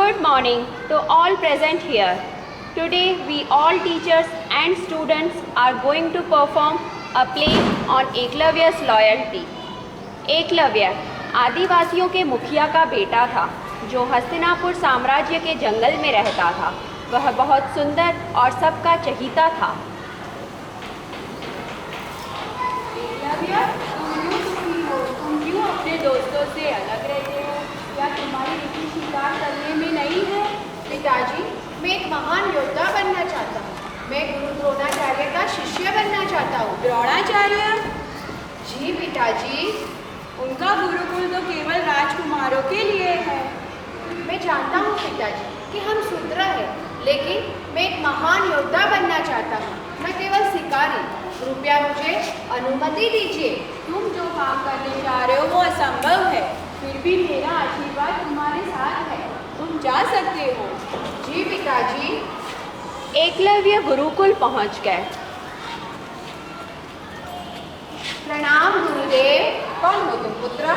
Good morning to all present here. Today we all teachers and students are going to perform a play on Eklavya's loyalty. Eklavya आदिवासियों के मुखिया का बेटा था जो हस्तिनापुर साम्राज्य के जंगल में रहता था। वह बहुत सुंदर और सबका चहीता था। एकलव्य, तुम क्यों अपने दोस्तों से अलग रहते हो? क्या तुम्हारी रुचि शिकार करने में नहीं है? पिताजी, मैं एक महान योद्धा बनना चाहता हूँ। मैं गुरु द्रोणाचार्य का शिष्य बनना चाहता हूँ। द्रोणाचार्य? जी पिताजी। उनका गुरुकुल तो केवल राजकुमारों के लिए है। मैं जानता हूँ पिताजी कि हम शूद्र हैं, लेकिन मैं एक महान योद्धा बनना चाहता हूँ, न केवल शिकारी। कृपया मुझे अनुमति दीजिए। तुम जो काम करने जा रहे हो वो असंभव है, फिर भी मेरा आशीर्वाद तुम्हारे साथ है। तुम जा सकते हो। जी पिताजी। एकलव्य गुरुकुल पहुंच गए। प्रणाम गुरुदेव। कौन हो तुम पुत्र?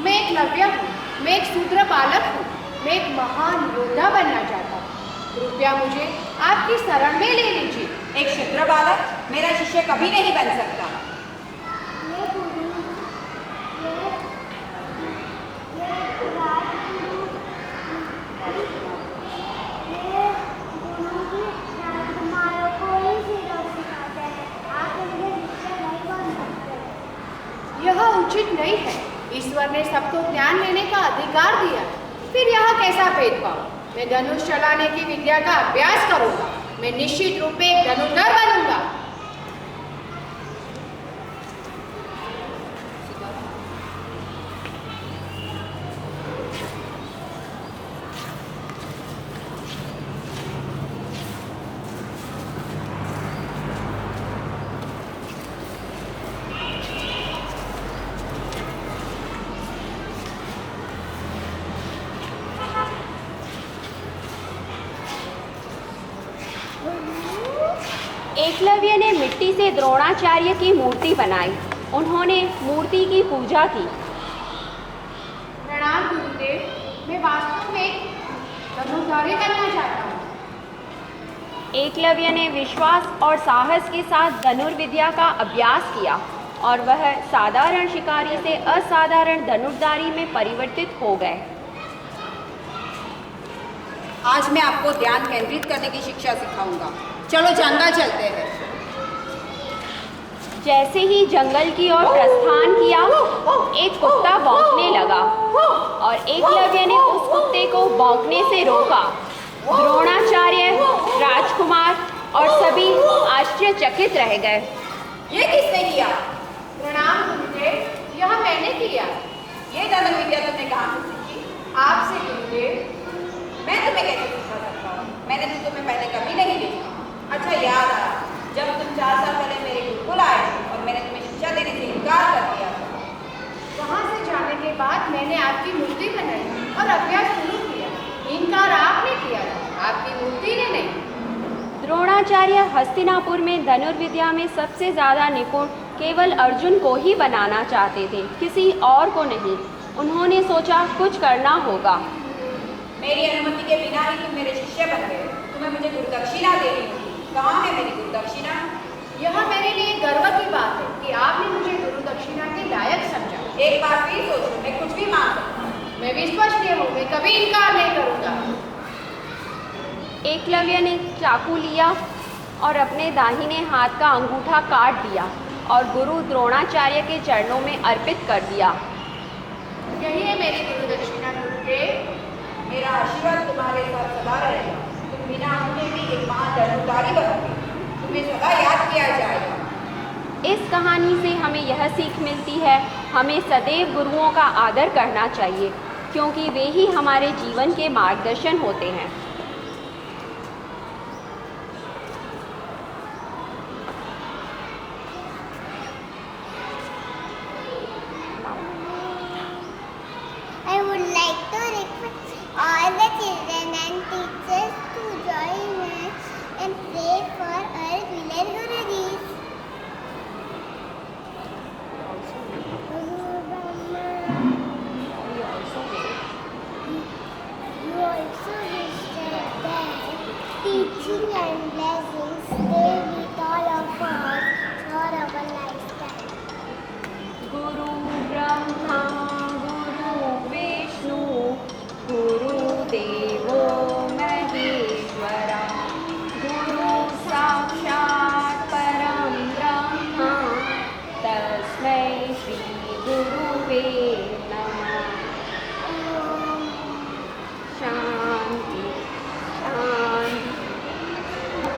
मैं एकलव्य हूँ। मैं एक शूद्र बालक हूँ। मैं एक महान योद्धा बनना चाहता हूँ। कृपया मुझे आपकी शरण में ले लीजिए। एक शूद्र बालक मेरा शिष्य कभी नहीं बन सकता। यह उचित नहीं है। ईश्वर ने सबको ज्ञान लेने का अधिकार दिया, फिर यह कैसा भेदभाव? मैं धनुष चलाने की विद्या का अभ्यास करूंगा। मैं निश्चित रूप में एक धनुर्धर बनूंगा। एकलव्य ने मिट्टी से द्रोणाचार्य की मूर्ति बनाई। उन्होंने मूर्ति की पूजा की। प्रणाम गुरुदेव। मैं वास्तव में एक धनुर्धारी बनना चाहता हूँ। एकलव्य ने विश्वास और साहस के साथ धनुर्विद्या का अभ्यास किया और वह साधारण शिकारी से असाधारण धनुर्धारी में परिवर्तित हो गए। आज मैं आपको ध्यान केंद्रित करने की शिक्षा सिखाऊंगा। चलो जंगल चलते हैं। जैसे ही जंगल की ओर प्रस्थान किया, एक कुत्ता भौंकने लगा और एकलव्य ने उस कुत्ते को भौंकने से रोका। द्रोणाचार्य, राजकुमार और सभी आश्चर्यचकित रह गए। ये किसने किया? प्रणाम गुरुदेव। यह मैंने किया। ये धनुर्विद्या तुमने कहाँ से सीखी? आपसे गुरुदेव। मैं तुम्हें कैसे सिखा सकता हूँ? मैंने तो तुम्हें पहले कभी नहीं देखा। अच्छा याद आया, जब तुम 4 साल पहले मेरे गुरुकुल आए और मैंने तुम्हें शिक्षा देने से इनकार कर दिया था। वहाँ से जाने के बाद मैंने आपकी मूर्ति बनाई और अभ्यास शुरू किया। इनकार आपने किया था, आपकी मूर्ति ने नहीं। द्रोणाचार्य हस्तिनापुर में धनुर्विद्या में सबसे ज़्यादा निपुण केवल अर्जुन को ही बनाना चाहते थे, किसी और को नहीं। उन्होंने सोचा कुछ करना होगा। मेरी अनुमति के बिना ही तुम मेरे शिष्य बन गए। तुम्हें मुझे गुरुदक्षिणा देनी होगी। कहाँ है मेरी गुरुदक्षिणा? यह मेरे लिए गर्व की बात है कि आपने मुझे गुरुदक्षिणा के लायक समझा। एक बार फिर सोचो, मैं कुछ भी मांग सकता हूँ। मैं विश्वसनीय हूँ। मैं कभी इनकार नहीं करूँगा। एकलव्य ने चाकू लिया और अपने दाहिने हाथ का अंगूठा काट दिया और गुरु द्रोणाचार्य के चरणों में अर्पित कर दिया। यही है मेरी गुरुदक्षिणा गुरुदेव। मेरा आशीर्वाद तुम्हारे साथ सदा रहेगा। तुम बिना अंगूठे भी एक महान धनुर्धारी बनोगे। तुम्हें सदा याद किया जाएगा। इस कहानी से हमें यह सीख मिलती है, हमें सदैव गुरुओं का आदर करना चाहिए, क्योंकि वे ही हमारे जीवन के मार्गदर्शन होते हैं। I would like to request all the children and teachers to join us and pray for our village Gurujis. Guru Brahma. You also Shri गुरुवे